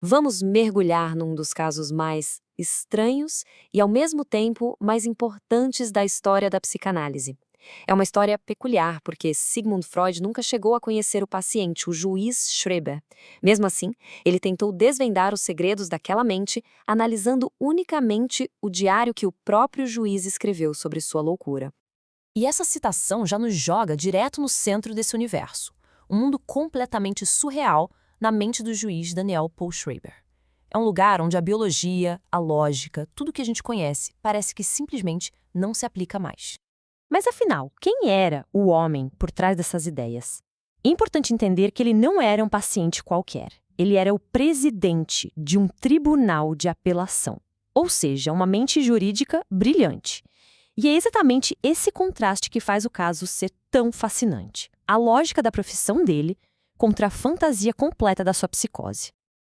Vamos mergulhar num dos casos mais estranhos e, ao mesmo tempo, mais importantes da história da psicanálise. É uma história peculiar porque Sigmund Freud nunca chegou a conhecer o paciente, o juiz Schreber. Mesmo assim, ele tentou desvendar os segredos daquela mente, analisando unicamente o diário que o próprio juiz escreveu sobre sua loucura. E essa citação já nos joga direto no centro desse universo, um mundo completamente surreal na mente do juiz Daniel Paul Schreiber. É um lugar onde a biologia, a lógica, tudo que a gente conhece, parece que simplesmente não se aplica mais. Mas afinal, quem era o homem por trás dessas ideias? É importante entender que ele não era um paciente qualquer. Ele era o presidente de um tribunal de apelação, ou seja, uma mente jurídica brilhante. E é exatamente esse contraste que faz o caso ser tão fascinante. A lógica da profissão dele contra a fantasia completa da sua psicose.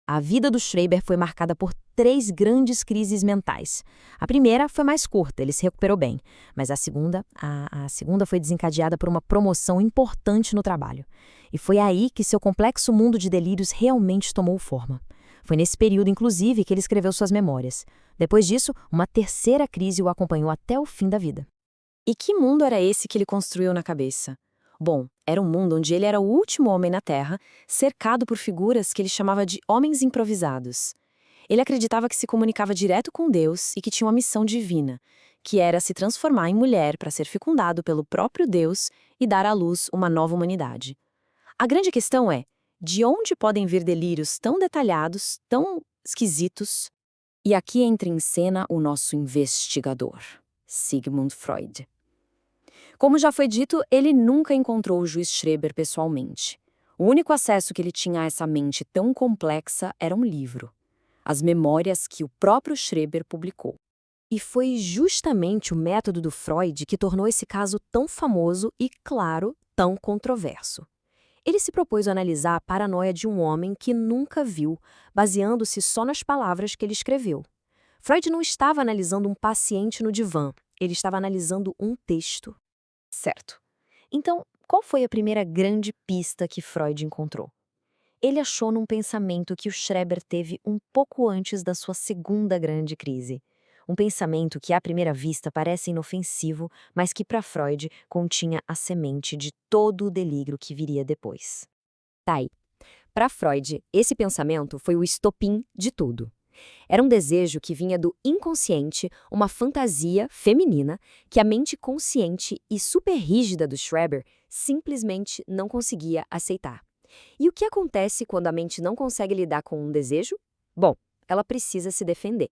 A vida do Schreiber foi marcada por 3 grandes crises mentais. A primeira foi mais curta, ele se recuperou bem, mas a segunda foi desencadeada por uma promoção importante no trabalho. E foi aí que seu complexo mundo de delírios realmente tomou forma. Foi nesse período, inclusive, que ele escreveu suas memórias. Depois disso, uma terceira crise o acompanhou até o fim da vida. E que mundo era esse que ele construiu na cabeça? Bom, era um mundo onde ele era o último homem na Terra, cercado por figuras que ele chamava de homens improvisados. Ele acreditava que se comunicava direto com Deus e que tinha uma missão divina, que era se transformar em mulher para ser fecundado pelo próprio Deus e dar à luz uma nova humanidade. A grande questão é, de onde podem vir delírios tão detalhados, tão esquisitos? E aqui entra em cena o nosso investigador, Sigmund Freud. Como já foi dito, ele nunca encontrou o juiz Schreber pessoalmente. O único acesso que ele tinha a essa mente tão complexa era um livro, as memórias que o próprio Schreber publicou. E foi justamente o método do Freud que tornou esse caso tão famoso e, claro, tão controverso. Ele se propôs a analisar a paranoia de um homem que nunca viu, baseando-se só nas palavras que ele escreveu. Freud não estava analisando um paciente no divã, ele estava analisando um texto. Certo. Então, qual foi a primeira grande pista que Freud encontrou? Ele achou num pensamento que o Schreber teve um pouco antes da sua segunda grande crise. Um pensamento que, à primeira vista, parece inofensivo, mas que, para Freud, continha a semente de todo o delírio que viria depois. Tá aí. Para Freud, esse pensamento foi o estopim de tudo. Era um desejo que vinha do inconsciente, uma fantasia feminina que a mente consciente e super rígida do Schreber simplesmente não conseguia aceitar. E o que acontece quando a mente não consegue lidar com um desejo? Bom, ela precisa se defender.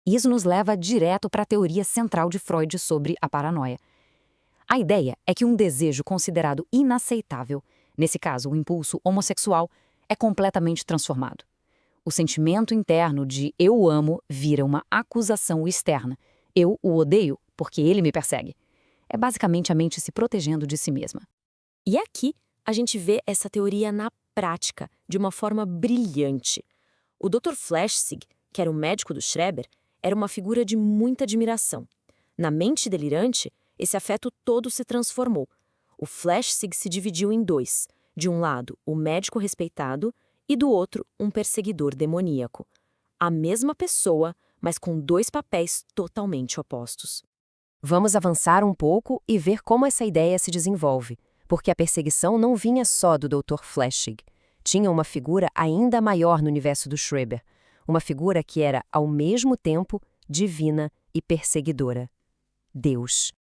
Isso nos leva direto para a teoria central de Freud sobre a paranoia. A ideia é que um desejo considerado inaceitável, nesse caso o impulso homossexual, é completamente transformado. O sentimento interno de eu o amo vira uma acusação externa. Eu o odeio porque ele me persegue. É basicamente a mente se protegendo de si mesma. E aqui a gente vê essa teoria na prática, de uma forma brilhante. O Dr. Flechsig, que era o médico do Schreber, era uma figura de muita admiração. Na mente delirante, esse afeto todo se transformou. O Flechsig se dividiu em dois. De um lado, o médico respeitado, e do outro, um perseguidor demoníaco. A mesma pessoa, mas com 2 papéis totalmente opostos. Vamos avançar um pouco e ver como essa ideia se desenvolve, porque a perseguição não vinha só do Dr. Flechsig. Tinha uma figura ainda maior no universo do Schreber, uma figura que era, ao mesmo tempo, divina e perseguidora. Deus.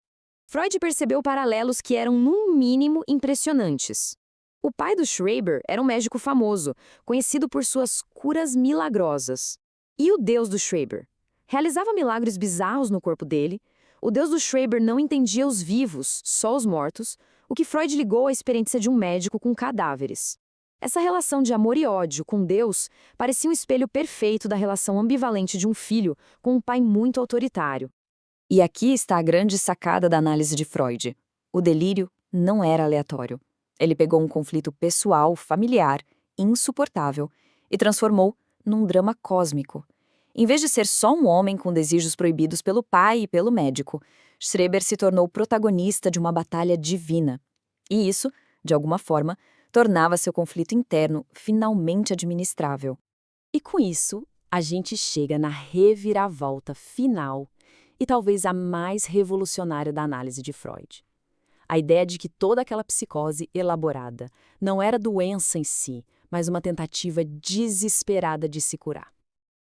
Freud percebeu paralelos que eram, no mínimo, impressionantes. O pai do Schreber era um médico famoso, conhecido por suas curas milagrosas. E o Deus do Schreber? Realizava milagres bizarros no corpo dele. O Deus do Schreber não entendia os vivos, só os mortos, o que Freud ligou à experiência de um médico com cadáveres. Essa relação de amor e ódio com Deus parecia um espelho perfeito da relação ambivalente de um filho com um pai muito autoritário. E aqui está a grande sacada da análise de Freud. O delírio não era aleatório. Ele pegou um conflito pessoal, familiar, insuportável, e transformou num drama cósmico. Em vez de ser só um homem com desejos proibidos pelo pai e pelo médico, Schreber se tornou protagonista de uma batalha divina. E isso, de alguma forma, tornava seu conflito interno finalmente administrável. E com isso, a gente chega na reviravolta final e talvez a mais revolucionária da análise de Freud. A ideia de que toda aquela psicose elaborada não era doença em si, mas uma tentativa desesperada de se curar.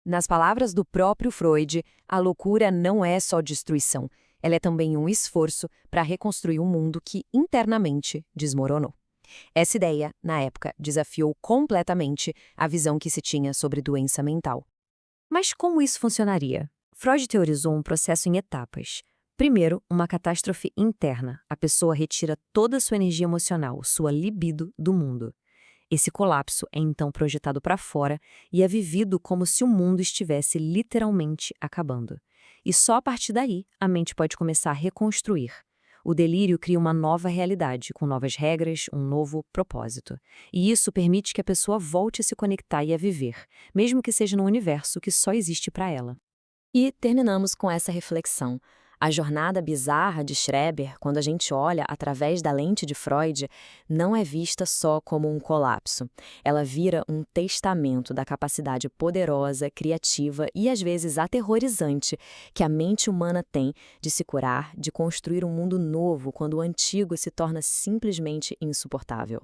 Nas palavras do próprio Freud, a loucura não é só destruição, ela é também um esforço para reconstruir um mundo que internamente desmoronou. Essa ideia, na época, desafiou completamente a visão que se tinha sobre doença mental. Mas como isso funcionaria? Freud teorizou um processo em etapas. Primeiro, uma catástrofe interna. A pessoa retira toda a sua energia emocional, sua libido, do mundo. Esse colapso é então projetado para fora e é vivido como se o mundo estivesse literalmente acabando. E só a partir daí a mente pode começar a reconstruir. O delírio cria uma nova realidade, com novas regras, um novo propósito. E isso permite que a pessoa volte a se conectar e a viver, mesmo que seja num universo que só existe para ela. E terminamos com essa reflexão. A jornada bizarra de Schreber, quando a gente olha através da lente de Freud, não é vista só como um colapso. Ela vira um testamento da capacidade poderosa, criativa e às vezes aterrorizante que a mente humana tem de se curar, de construir um mundo novo quando o antigo se torna simplesmente insuportável.